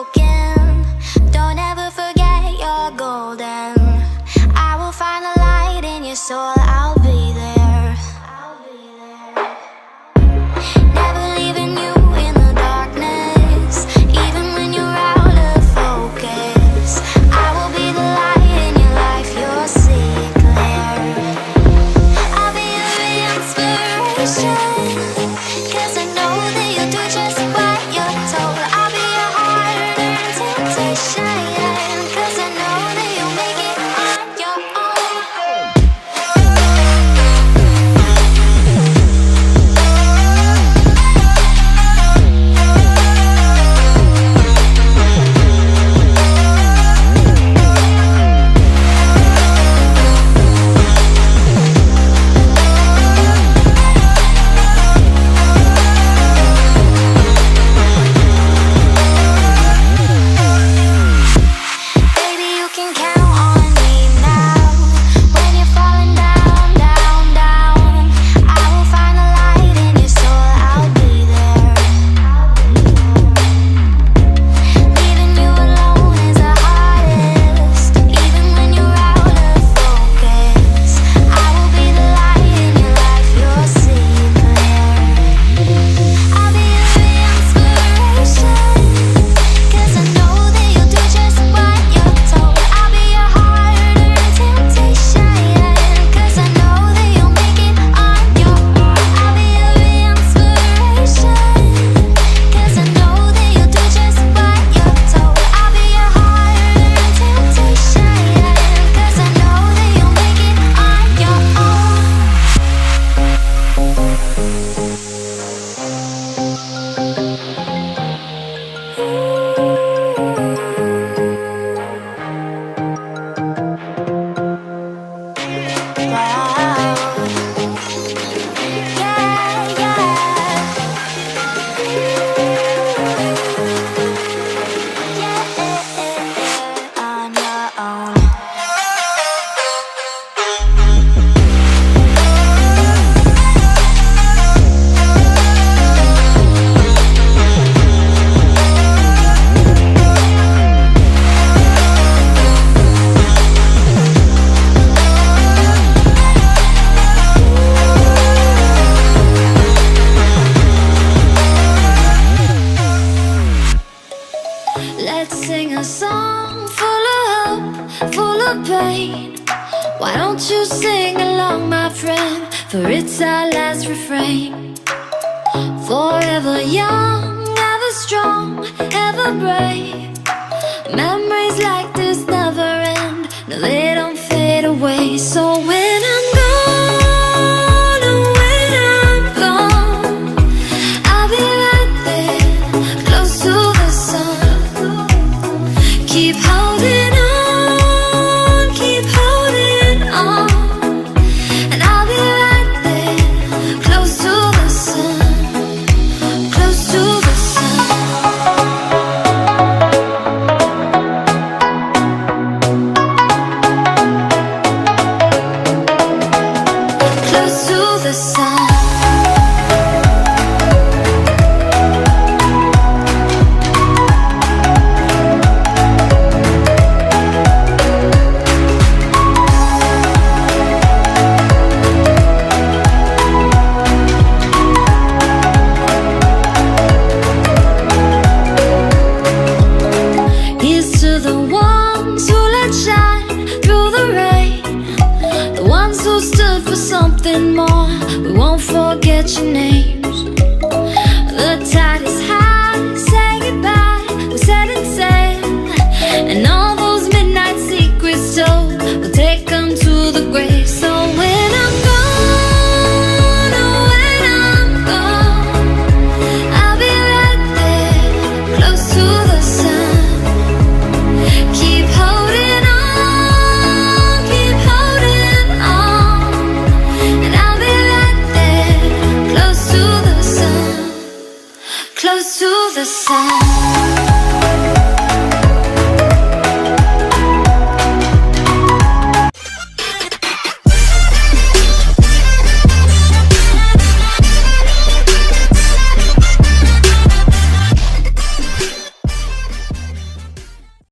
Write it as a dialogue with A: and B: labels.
A: broken, don't ever forget you're golden. I will find the light in your soul, I'll be there. Never leaving you in the darkness, even when you're out of focus. I will be the light in your life, you'll see it clear. I'll be your inspiration, 'cause I know that you'll do just what you're told. I'll be your heart and temptation, 'cause I know that you'll make it on your own. Baby, you can count on me now. When you're falling down, down, down, I will find the light in your soul, I'll be there. Leaving you alone is the hardest, even when you're out of focus. I will be the light in your life, you'll see it clear. I'll be your inspiration, 'cause I know that you'll do just what you're told. I'll be your heart and temptation, 'cause I know that you'll make it on your own. I'll be your inspiration, 'cause I know that you'll do just what you're told. I'll be your heart and temptation, 'cause I know that you'll make it on your own. On your own. Let's sing a song full of hope, full of pain. Why don't you sing along, my friend? For it's our last refrain. Forever young, ever strong, ever brave. Memories like this never end, no, they don't fade away. So when I'm gone, oh, when I'm gone, I'll be right there, close to the sun. Keep holding on, keep holding on, and I'll be right there, close to the sun, close to the sun. Close to the sun. Here's to the ones who let shine through the rain, the ones who stood for something more. We won't forget your names. The tide is high, say goodbye, we're setting sail, and all those midnight secrets told, we'll take them to the grave. So when I'm gone, oh, when I'm gone, I'll be right there, close to the sun. Keep holding on, keep holding on, and I'll be right there, close to the sun, close to the sun.